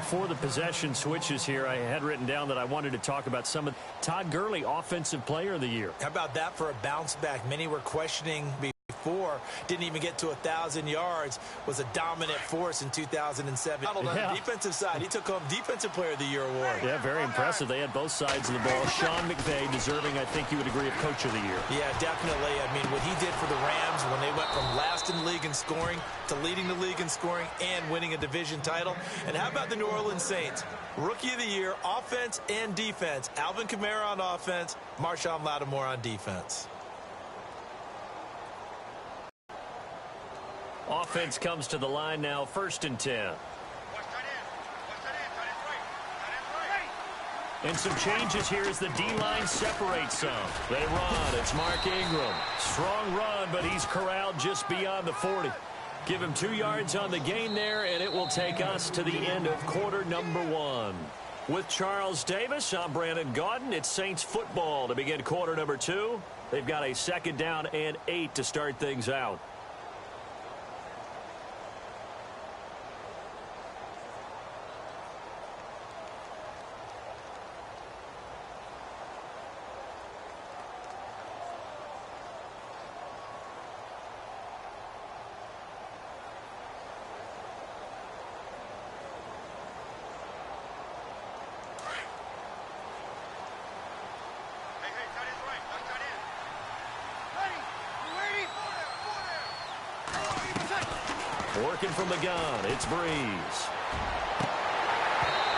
before the possession switches here, I had written down that I wanted to talk about some of Todd Gurley, Offensive Player of the Year. How about that for a bounce back? Many were questioning before, didn't even get to 1,000 yards, was a dominant force in 2007. On the defensive side, he took home Defensive Player of the Year award. Yeah, very impressive. They had both sides of the ball. Sean McVay deserving, I think you would agree, of Coach of the Year. Yeah, definitely. I mean, what he did for the Rams when they went from last in the league in scoring to leading the league in scoring and winning a division title. And how about the New Orleans Saints? Rookie of the Year, offense and defense. Alvin Kamara on offense, Marshawn Lattimore on defense. Offense comes to the line now, 1st and 10. And some changes here as the D-line separates some. They run. It's Mark Ingram. Strong run, but he's corralled just beyond the 40. Give him 2 yards on the gain there, and it will take us to the end of quarter number 1. With Charles Davis, I'm Brandon Gaudin. It's Saints football to begin quarter number 2. They've got a 2nd down and 8 to start things out. Working from the gun, it's Breeze.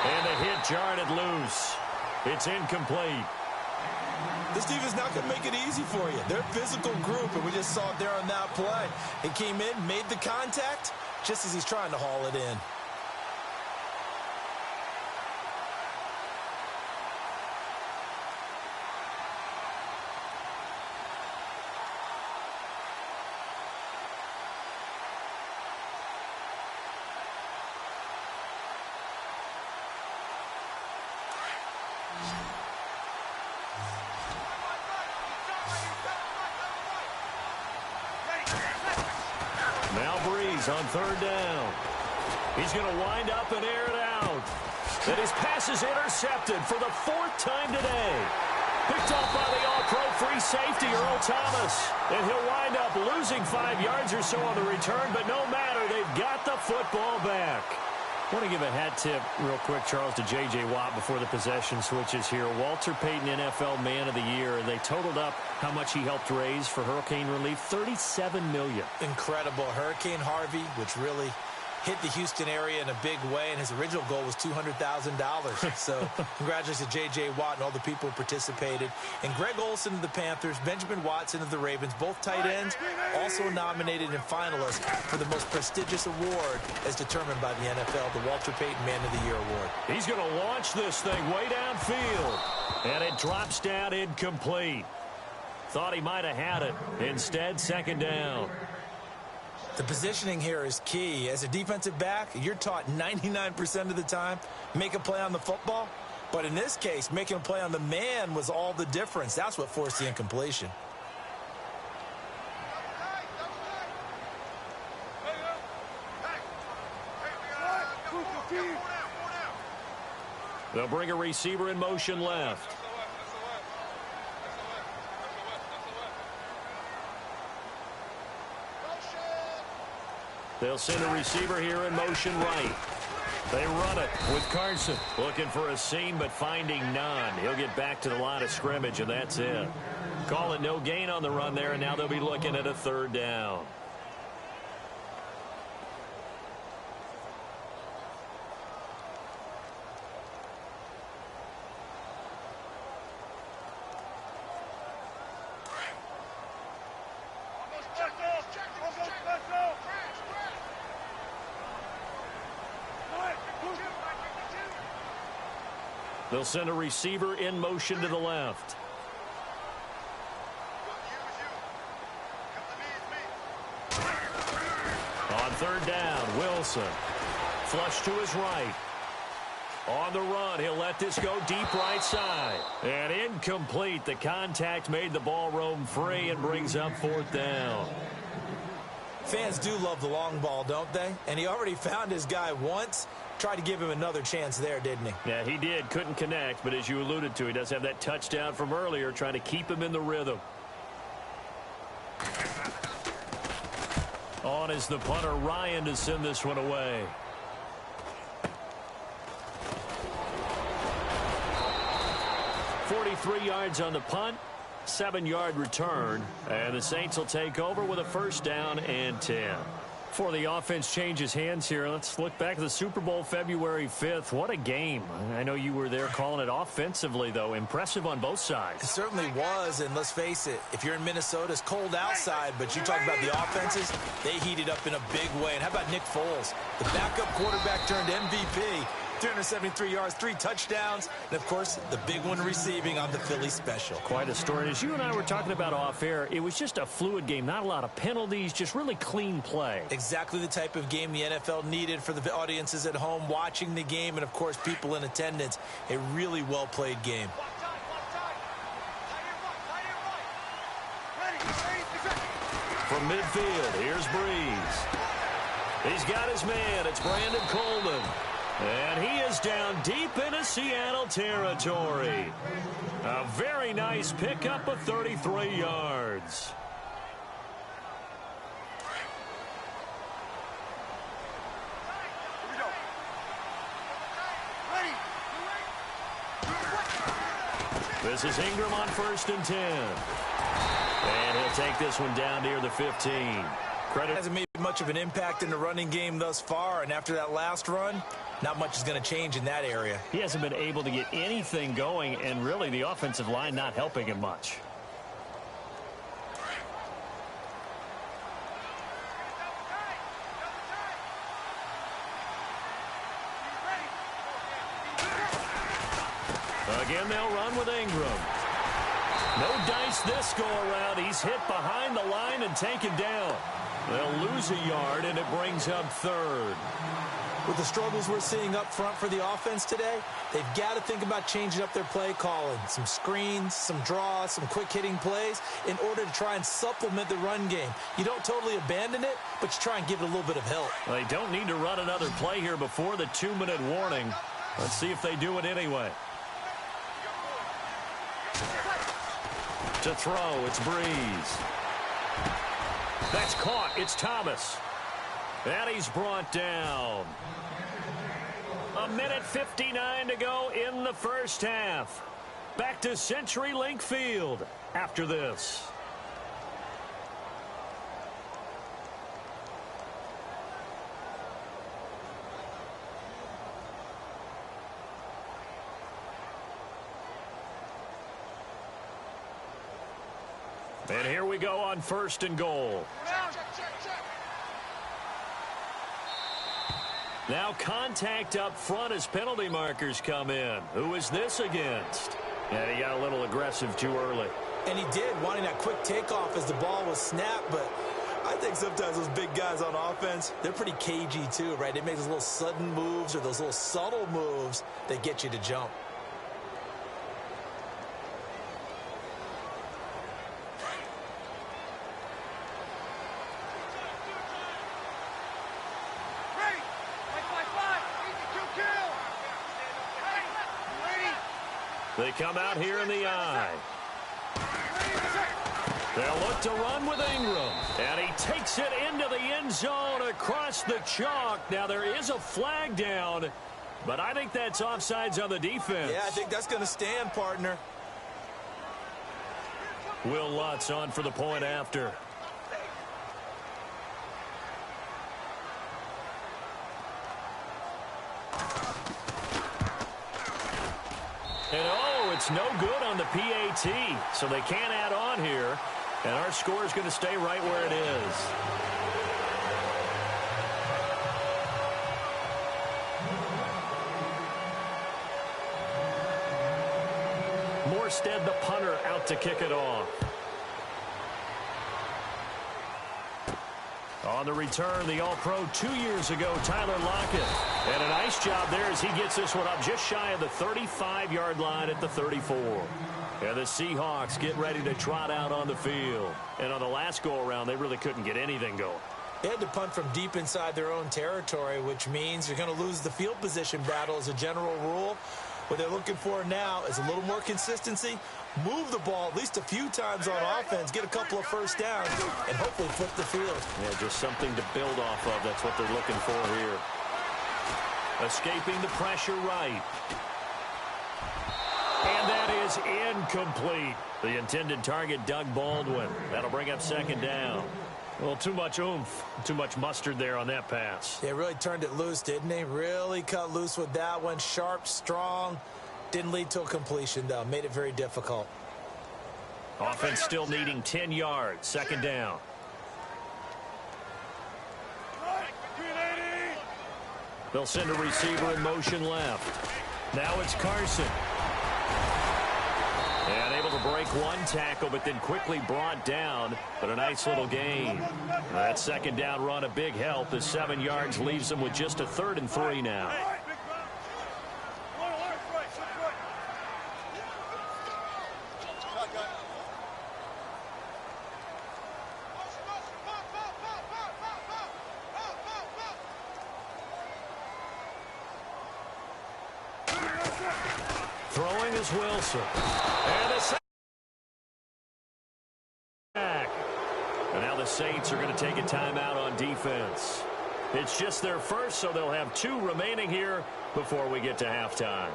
And the hit jarred it loose. It's incomplete. This defense not going to make it easy for you. They're a physical group, and we just saw it there on that play. He came in, made the contact, just as he's trying to haul it in. Now Breeze on 3rd down. He's going to wind up and air it out. And his pass is intercepted for the 4th time today. Picked up by the all-pro free safety, Earl Thomas. And he'll wind up losing 5 yards or so on the return, but no matter, they've got the football back. I want to give a hat tip real quick, Charles, to J.J. Watt before the possession switches here. Walter Payton, NFL Man of the Year, and they totaled up how much he helped raise for hurricane relief, $37 million. Incredible. Hurricane Harvey, which really hit the Houston area in a big way, and his original goal was $200,000. So congratulations to J.J. Watt and all the people who participated. And Greg Olsen of the Panthers, Benjamin Watson of the Ravens, both tight ends, also nominated and finalists for the most prestigious award as determined by the NFL, the Walter Payton Man of the Year Award. He's going to launch this thing way downfield, and it drops down incomplete. Thought he might have had it. Instead, 2nd down. The positioning here is key. As a defensive back, you're taught 99% of the time, make a play on the football. But in this case, making a play on the man was all the difference. That's what forced the incompletion. They'll bring a receiver in motion left. They'll send a receiver here in motion right. They run it with Carson. Looking for a seam, but finding none. He'll get back to the line of scrimmage, and that's it. Call it no gain on the run there, and now they'll be looking at a 3rd down. They'll send a receiver in motion to the left. On 3rd down, Wilson. Flush to his right. On the run, he'll let this go deep right side. And incomplete. The contact made the ball roam free and brings up 4th down. Fans do love the long ball, don't they? And he already found his guy once. Tried to give him another chance there, didn't he? Yeah, he did. Couldn't connect, but as you alluded to, he does have that touchdown from earlier, trying to keep him in the rhythm. On is the punter, Ryan, to send this one away. .43 yards on the punt, 7-yard return, and the Saints will take over with a first down and 10. Before the offense changes hands here, let's look back at the Super Bowl February 5th. What a game. I know you were there calling it offensively, though. Impressive on both sides. It certainly was, and let's face it, if you're in Minnesota, it's cold outside, but you talk about the offenses, they heated up in a big way. And how about Nick Foles, the backup quarterback turned MVP, 373 yards, 3 touchdowns, and, of course, the big one receiving on the Philly special. Quite a story. As you and I were talking about off air, it was just a fluid game, not a lot of penalties, just really clean play. Exactly the type of game the NFL needed for the audiences at home watching the game and, of course, people in attendance. A really well-played game. From midfield, here's Breeze. He's got his man. It's Brandon Coleman. And he is down deep into Seattle territory. A very nice pickup of 33 yards. This is Ingram on 1st and 10. And he'll take this one down near the 15. Credit hasn't made much of an impact in the running game thus far, and after that last run, not much is going to change in that area. He hasn't been able to get anything going, and really the offensive line not helping him much. Again, they'll run with Ingram. No dice this go-around. He's hit behind the line and taken down. They'll lose a yard, and it brings up 3rd. With the struggles we're seeing up front for the offense today, they've got to think about changing up their play calling. Some screens, some draws, some quick-hitting plays in order to try and supplement the run game. You don't totally abandon it, but you try and give it a little bit of help. They don't need to run another play here before the 2-minute warning. Let's see if they do it anyway. To throw, it's Breeze. That's caught. It's Thomas. And he's brought down. 1:59 to go in the first half. Back to CenturyLink Field after this. And here we go on 1st and goal. Now contact up front as penalty markers come in. Who is this against? Yeah, he got a little aggressive too early. And he did, wanting that quick takeoff as the ball was snapped, but I think sometimes those big guys on offense, they're pretty cagey too, right? They make those little sudden moves or those little subtle moves that get you to jump. They come out here in the eye. They'll look to run with Ingram. And he takes it into the end zone across the chalk. Now there is a flag down, but I think that's offsides on the defense. Yeah, I think that's going to stand, partner. Will Lutz on for the point after. And it's no good on the PAT, so they can't add on here. And our score is going to stay right where it is. Morstead, the punter, out to kick it off. On the return, the All-Pro 2 years ago, Tyler Lockett. And a nice job there as he gets this one up just shy of the 35-yard line at the 34. And the Seahawks get ready to trot out on the field. And on the last go-around, they really couldn't get anything going. They had to punt from deep inside their own territory, which means you're going to lose the field position battle as a general rule. What they're looking for now is a little more consistency, move the ball at least a few times on offense, get a couple of first downs, and hopefully flip the field. Yeah, just something to build off of. That's what they're looking for here. Escaping the pressure right. And that is incomplete. The intended target, Doug Baldwin. That'll bring up second down. Well, too much oomph, too much mustard there on that pass. They really turned it loose, didn't they? Really cut loose with that one. Sharp, strong. Didn't lead to a completion, though. Made it very difficult. Offense still needing 10 yards. Second down. They'll send a receiver in motion left. Now it's Carson. And able to break one tackle, but then quickly brought down. But a nice little gain. That second down run, a big help as 7 yards leaves them with just a 3rd and 3 now. Throwing is Wilson. And a sack. And now the Saints are going to take a timeout on defense. It's just their first, so they'll have 2 remaining here before we get to halftime.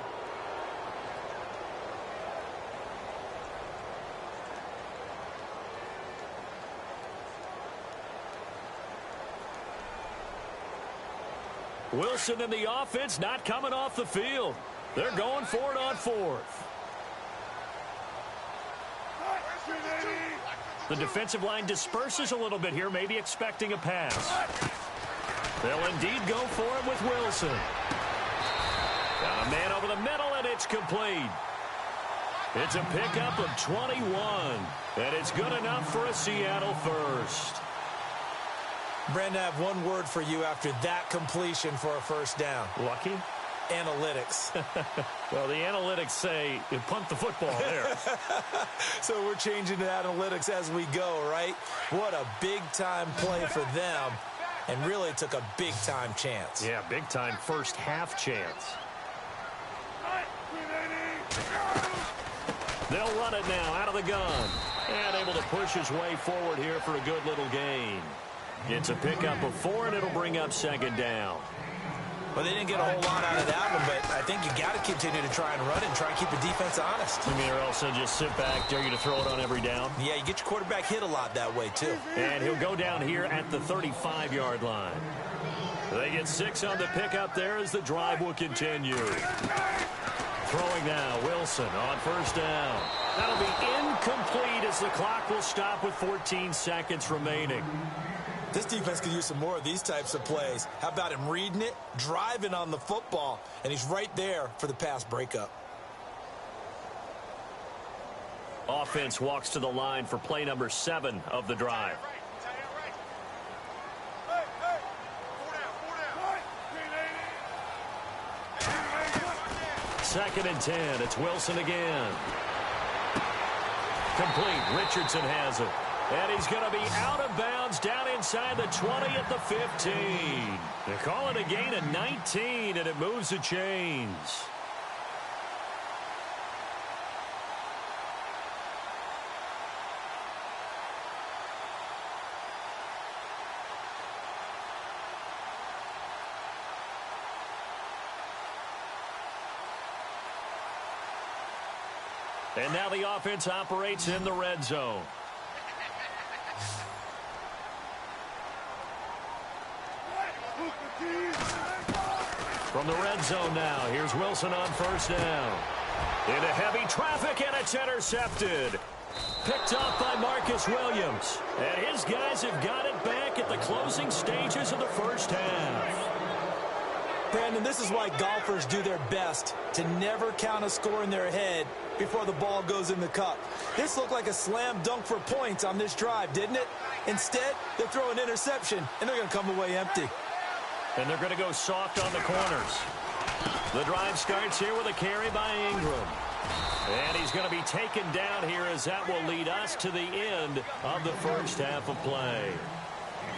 Wilson and the offense not coming off the field. They're going for it on 4th. The defensive line disperses a little bit here, maybe expecting a pass. They'll indeed go for it with Wilson. Got a man over the middle, and it's complete. It's a pickup of 21, and it's good enough for a Seattle first. Brandon, I have one word for you after that completion for a first down. Lucky? Analytics. Well, the analytics say you punt the football there. So we're changing to analytics as we go, right? What a big-time play for them, and really took a big-time chance. Yeah, big-time first half chance. They'll run it now out of the gun. And able to push his way forward here for a good little gain. Gets a pickup of 4, and it'll bring up second down. Well, they didn't get a whole lot out of that one, but I think you got to continue to try and run it and try and keep the defense honest. You mean, or else they'll just sit back, dare you to throw it on every down? Yeah, you get your quarterback hit a lot that way, too. And he'll go down here at the 35-yard line. They get 6 on the pickup there as the drive will continue. Throwing now, Wilson on first down. That'll be incomplete as the clock will stop with 14 seconds remaining. This defense could use some more of these types of plays. How about him reading it, driving on the football, and he's right there for the pass breakup. Offense walks to the line for play number 7 of the drive. Second and 10. It's Wilson again. Complete. Richardson has it. And he's going to be out of bounds down inside the 20 at the 15. They call it a gain of 19, and it moves the chains. And now the offense operates in the red zone. From the red zone now, here's Wilson on first down. Into heavy traffic, and it's intercepted. Picked off by Marcus Williams. And his guys have got it back at the closing stages of the first half. Brandon, this is why golfers do their best to never count a score in their head before the ball goes in the cup. This looked like a slam dunk for points on this drive, didn't it? Instead, they throw an interception, and they're going to come away empty. And they're going to go soft on the corners. The drive starts here with a carry by Ingram. And he's going to be taken down here as that will lead us to the end of the first half of play.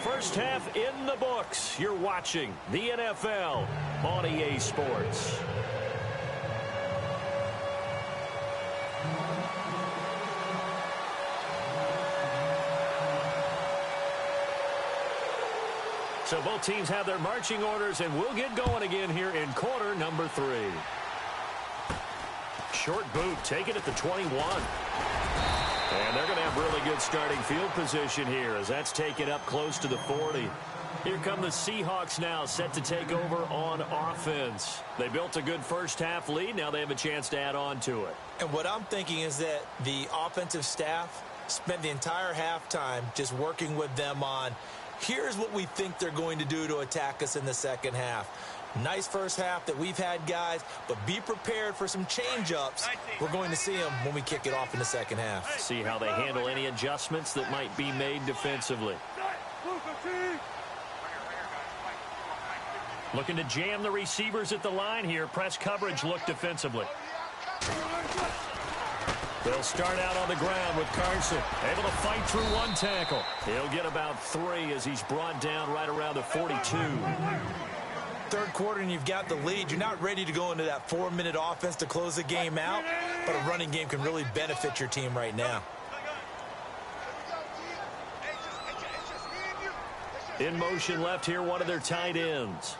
First half in the books. You're watching the NFL on EA Sports. So both teams have their marching orders, and we'll get going again here in quarter number 3. Short boot, taken at the 21. And they're going to have really good starting field position here as that's taken up close to the 40. Here come the Seahawks now, set to take over on offense. They built a good first half lead. Now they have a chance to add on to it. And what I'm thinking is that the offensive staff spent the entire halftime just working with them on, here's what we think they're going to do to attack us in the second half. Nice first half that we've had, guys, but be prepared for some change-ups. We're going to see them when we kick it off in the second half. See how they handle any adjustments that might be made defensively. Looking to jam the receivers at the line here. Press coverage look defensively. They'll start out on the ground with Carson. Able to fight through one tackle. He'll get about 3 as he's brought down right around the 42. Third quarter and you've got the lead. You're not ready to go into that 4-minute offense to close the game out, but a running game can really benefit your team right now. In motion left here, one of their tight ends.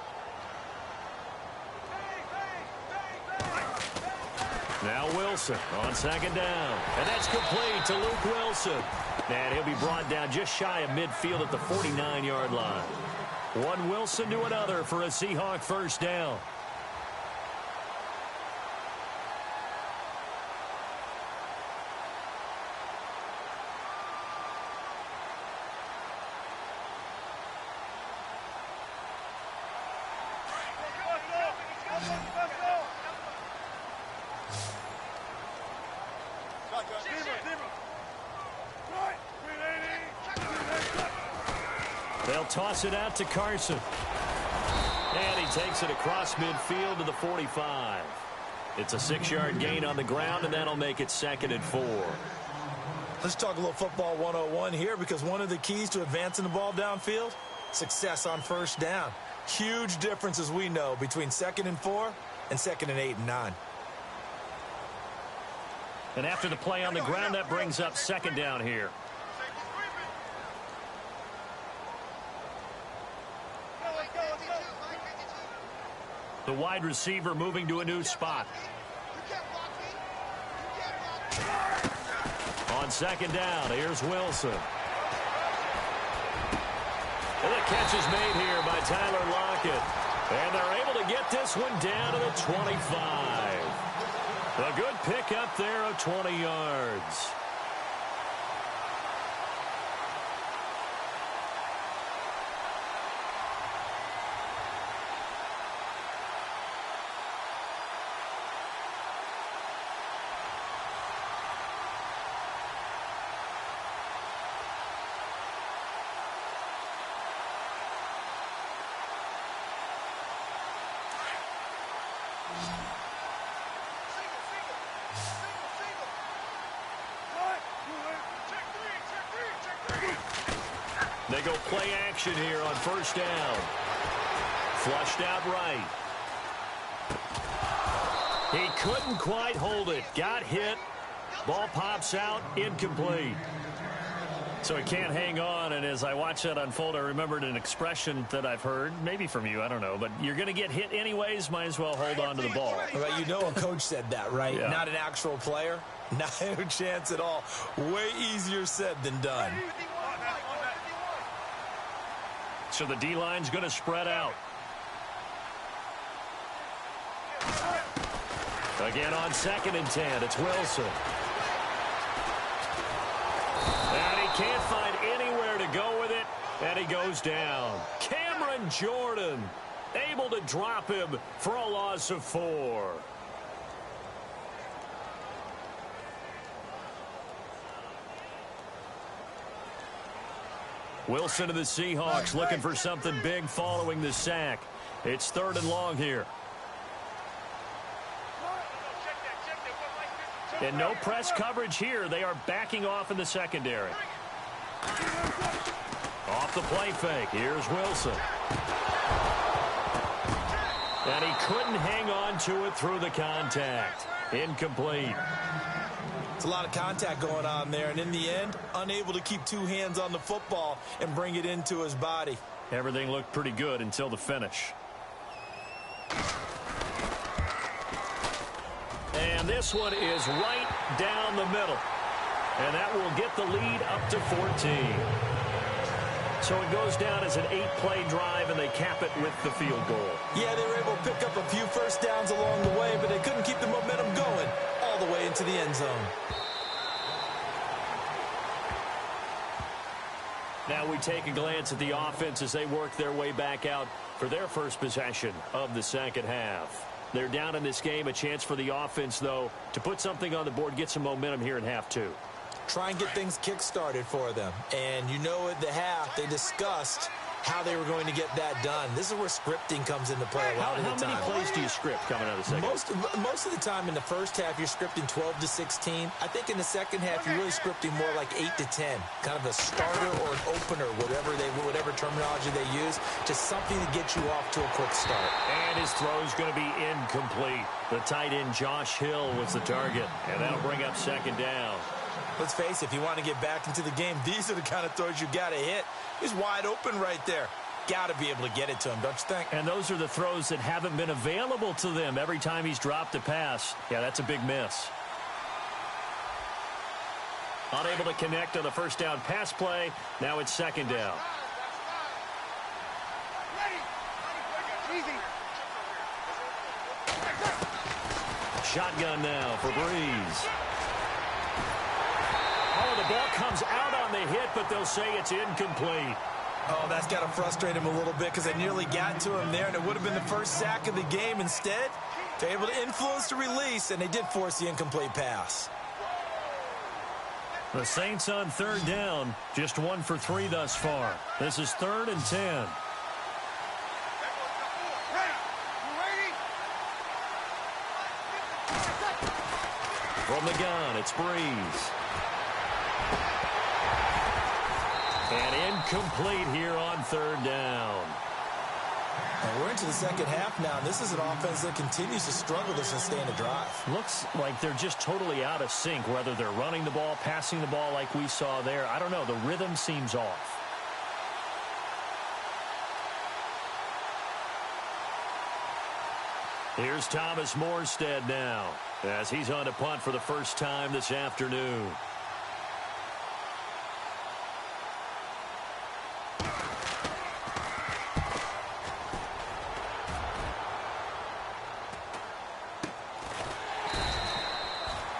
Now Wilson on second down. And that's complete to Luke Wilson. And he'll be brought down just shy of midfield at the 49-yard line. One Wilson to another for a Seahawk first down. They'll toss it out to Carson. And he takes it across midfield to the 45. It's a 6-yard gain on the ground, and that'll make it 2nd and 4. Let's talk a little football 101 here, because one of the keys to advancing the ball downfield, success on first down. Huge difference, as we know, between 2nd and 4 and 2nd and 8 and 9. And after the play on the ground, that brings up 2nd down here. The wide receiver moving to a new spot. On 2nd down, here's Wilson. And the catch is made here by Tyler Lockett. And they're able to get this one down to the 25. A good pickup there of 20 yards. They go play action here on first down. Flushed out right. He couldn't quite hold it. Got hit. Ball pops out. Incomplete. So he can't hang on, and as I watch that unfold, I remembered an expression that I've heard, maybe from you, I don't know, but you're going to get hit anyways, might as well hold on to the ball. Well, you know a coach said that, right? Yeah. Not an actual player. Not a chance at all. Way easier said than done. So the D-line's going to spread out. Again on 2nd and 10, it's Wilson. And he can't find anywhere to go with it, and he goes down. Cameron Jordan able to drop him for a loss of 4. Wilson to the Seahawks looking for something big following the sack. It's 3rd and long here. And no press coverage here. They are backing off in the secondary. Off the play fake, here's Wilson. And he couldn't hang on to it through the contact. Incomplete. It's a lot of contact going on there, and in the end, unable to keep two hands on the football and bring it into his body. Everything looked pretty good until the finish. And this one is right down the middle. And that will get the lead up to 14. So it goes down as an 8-play drive, and they cap it with the field goal. Yeah, they were able to pick up a few first downs along the way, but they couldn't keep the momentum going all the way into the end zone. Now we take a glance at the offense as they work their way back out for their first possession of the second half. They're down in this game. A chance for the offense, though, to put something on the board, get some momentum here in half two. Try and get things kick-started for them. And you know at the half, they discussed how they were going to get that done. This is where scripting comes into play a lot of the time. How many plays do you script coming out of the second? Most of the time in the first half, you're scripting 12 to 16. I think in the second half, you're really scripting more like 8 to 10. Kind of a starter or an opener, whatever terminology they use. Just something to get you off to a quick start. And his throw's going to be incomplete. The tight end, Josh Hill, was the target. And that'll bring up second down. Let's face it, if you want to get back into the game, these are the kind of throws you got to hit. He's wide open right there. Got to be able to get it to him, don't you think? And those are the throws that haven't been available to them every time he's dropped a pass. Yeah, that's a big miss. Unable to connect on the first down pass play. Now it's second down. Shotgun now for Breeze. Oh, the ball comes out on the hit, but they'll say it's incomplete. Oh, that's got to frustrate him a little bit because they nearly got to him there, and it would have been the first sack of the game. Instead, they're able to influence the release, and they did force the incomplete pass. The Saints on third down, just 1 for 3 thus far. This is 3rd and 10. From the gun, it's Breeze. And incomplete here on third down. And we're into the second half now. This is an offense that continues to struggle to sustain a drive. Looks like they're just totally out of sync, whether they're running the ball, passing the ball like we saw there. I don't know. The rhythm seems off. Here's Thomas Morstead now, as he's on to punt for the first time this afternoon.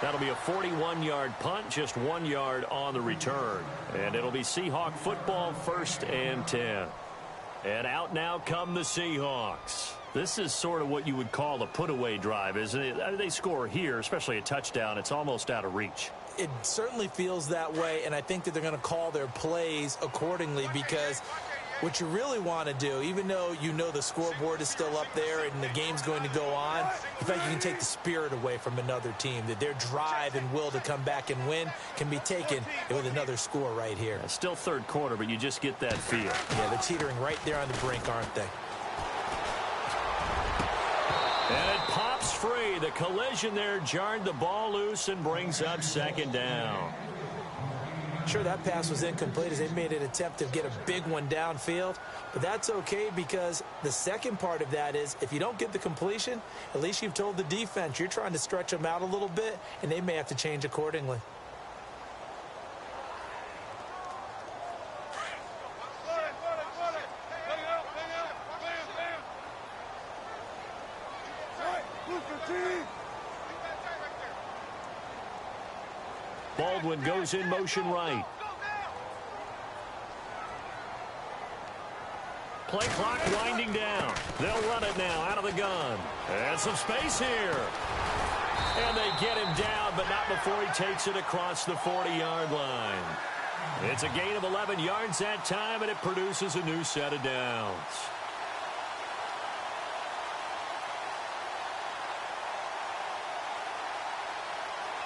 That'll be a 41-yard punt, just 1 yard on the return. And it'll be Seahawk football, 1st and 10. And out now come the Seahawks. This is sort of what you would call a put-away drive, isn't it? They score here, especially a touchdown. It's almost out of reach. It certainly feels that way, and I think that they're going to call their plays accordingly because what you really want to do, even though you know the scoreboard is still up there and the game's going to go on, in fact, you can take the spirit away from another team, that their drive and will to come back and win can be taken with another score right here. It's still third quarter, but you just get that feel. Yeah, they're teetering right there on the brink, aren't they? And it pops free. The collision there jarred the ball loose and brings up second down. Sure, that pass was incomplete as they made an attempt to get a big one downfield, but that's okay because the second part of that is if you don't get the completion, at least you've told the defense you're trying to stretch them out a little bit, and they may have to change accordingly. Baldwin goes in motion right. Play clock winding down. They'll run it now out of the gun. And some space here. And they get him down, but not before he takes it across the 40-yard line. It's a gain of 11 yards that time, and it produces a new set of downs.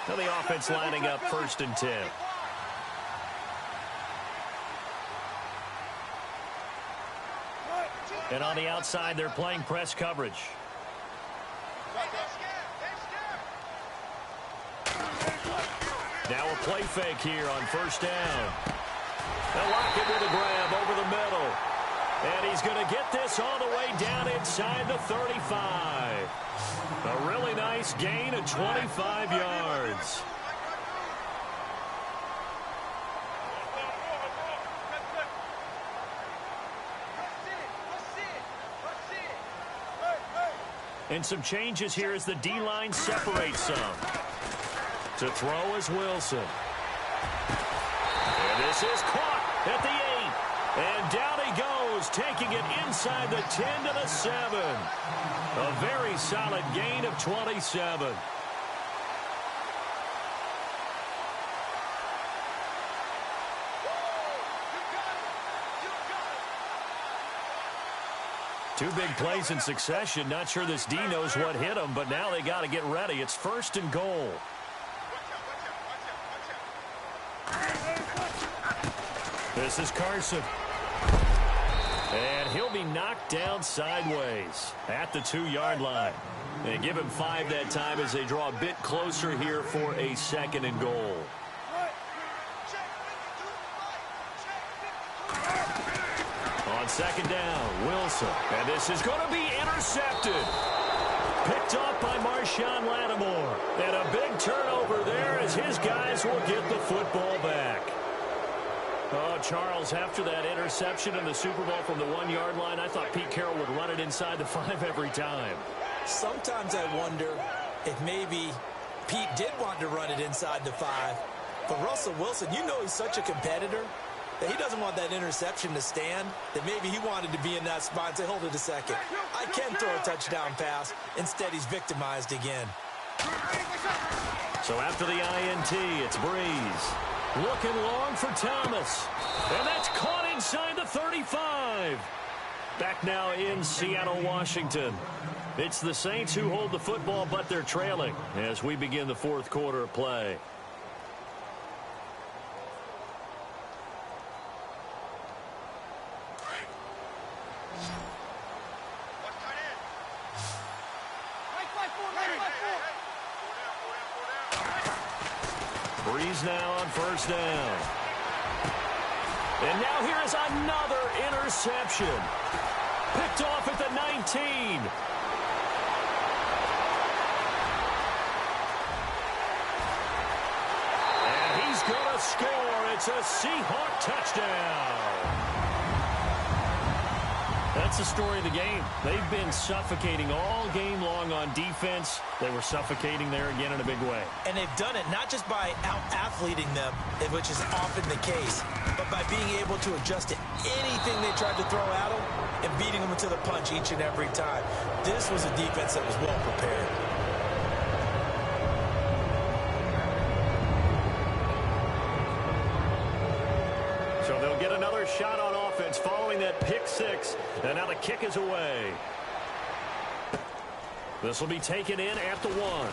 Now the offense lining up 1st and 10. And on the outside, they're playing press coverage. Now a play fake here on first down. They'll lock it with a grab over the middle. And he's going to get this all the way down inside the 35. A really nice gain of 25 yards. And some changes here as the D-line separates some. To throw is Wilson. And this is caught at the 8. And down he goes, taking it inside the 10 to the 7. A very solid gain of 27. Two big plays in succession. Not sure this D knows what hit him, but now they got to get ready. It's first and goal. This is Carson. And he'll be knocked down sideways at the 2-yard line. They give him 5 that time as they draw a bit closer here for a second and goal. On second down, Wilson. And this is going to be intercepted. Picked off by Marshawn Lattimore. And a big turnover there as his guys will get the football back. Oh, Charles, after that interception in the Super Bowl from the 1-yard line, I thought Pete Carroll would run it inside the 5 every time. Sometimes I wonder if maybe Pete did want to run it inside the 5. But Russell Wilson, you know he's such a competitor that he doesn't want that interception to stand, that maybe he wanted to be in that spot and say, hold it a second, I can throw a touchdown pass. Instead, he's victimized again. So after the INT, it's Breeze. Looking long for Thomas. And that's caught inside the 35. Back now in Seattle, Washington. It's the Saints who hold the football, but they're trailing as we begin the fourth quarter of play. Breeze now on first down. And now here is another interception. Picked off at the 19. And he's going to score. It's a Seahawk touchdown. That's the story of the game. They've been suffocating all game long on defense. They were suffocating there again in a big way. And they've done it not just by out-athleting them, which is often the case, but by being able to adjust to anything they tried to throw at them and beating them to the punch each and every time. This was a defense that was well prepared. So they'll get another shot on offense following that pick six. And now the kick is away. This will be taken in at the 1.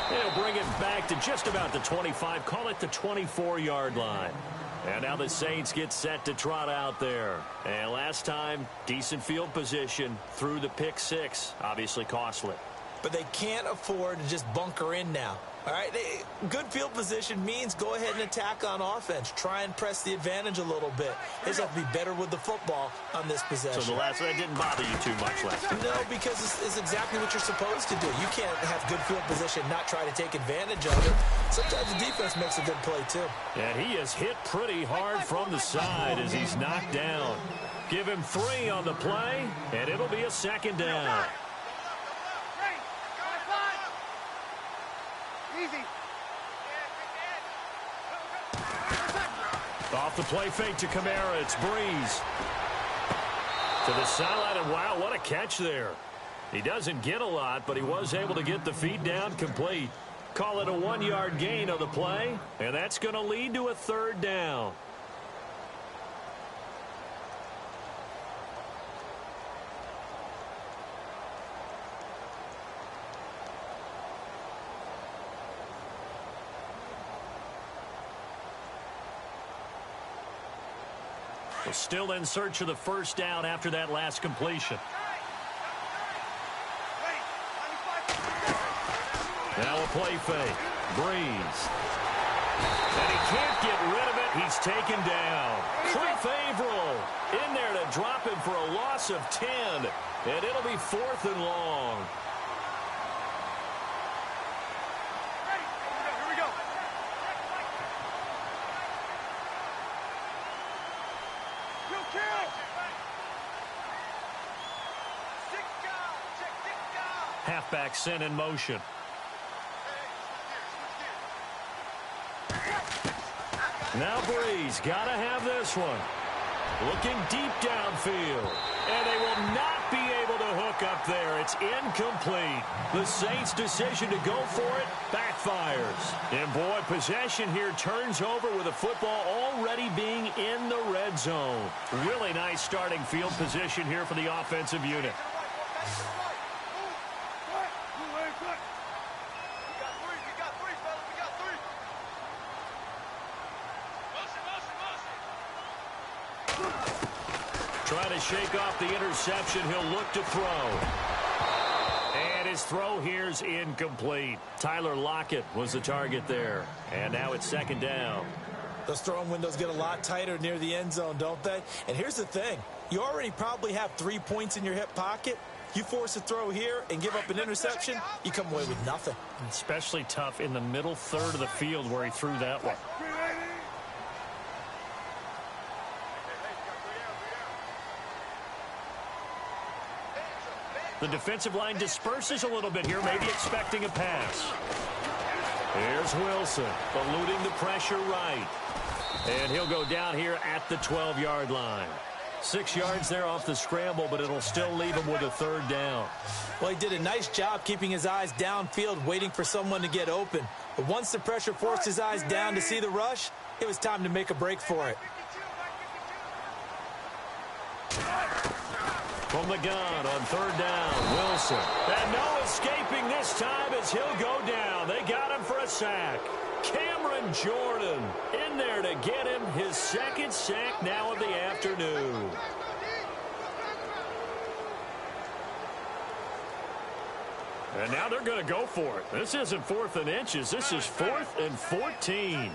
They'll bring it back to just about the 25. Call it the 24-yard line. And now the Saints get set to trot out there. And last time, decent field position through the pick six. Obviously costly. But they can't afford to just bunker in now. All right, good field position means go ahead and attack on offense. Try and press the advantage a little bit. They just have to be better with the football on this possession. So the last one didn't bother you too much last time? No, because it's exactly what you're supposed to do. You can't have good field position, not try to take advantage of it. Sometimes the defense makes a good play, too. And he is hit pretty hard from the side as he's knocked down. Give him 3 on the play, and it'll be a second down. Easy. Off the play fake to Kamara, it's Breeze. To the sideline, and wow, what a catch there. He doesn't get a lot, but he was able to get the feet down complete. Call it a 1-yard gain on the play, and that's going to lead to a third down. Still in search of the first down after that last completion. Now a play fake. Breeze. And he can't get rid of it. He's taken down. Cliff Averill in there to drop him for a loss of 10. And it'll be 4th and long. Here we go. Kill. Halfback sent in motion. Now Breeze got to have this one. Looking deep downfield. And they will not be able to hook up there. It's incomplete. The Saints' decision to go for it backfires. And boy, possession here turns over with the football already being in the red zone. Really nice starting field position here for the offensive unit. Trying to shake off the interception. He'll look to throw. And his throw here's incomplete. Tyler Lockett was the target there. And now it's 2nd down. Those throwing windows get a lot tighter near the end zone, don't they? And here's the thing. You already probably have 3 points in your hip pocket. You force a throw here and give up an interception, you come away with nothing. Especially tough in the middle third of the field where he threw that one. The defensive line disperses a little bit here, maybe expecting a pass. Here's Wilson, eluding the pressure right. And he'll go down here at the 12-yard line. 6 yards there off the scramble, but it'll still leave him with a 3rd down. Well, he did a nice job keeping his eyes downfield, waiting for someone to get open. But once the pressure forced his eyes down to see the rush, it was time to make a break for it. From the gun on 3rd down, Wilson. And no escaping this time as he'll go down. They got him for a sack. Cameron Jordan in there to get him his 2nd sack now of the afternoon. And now they're going to go for it. This isn't 4th and inches. This is 4th and 14.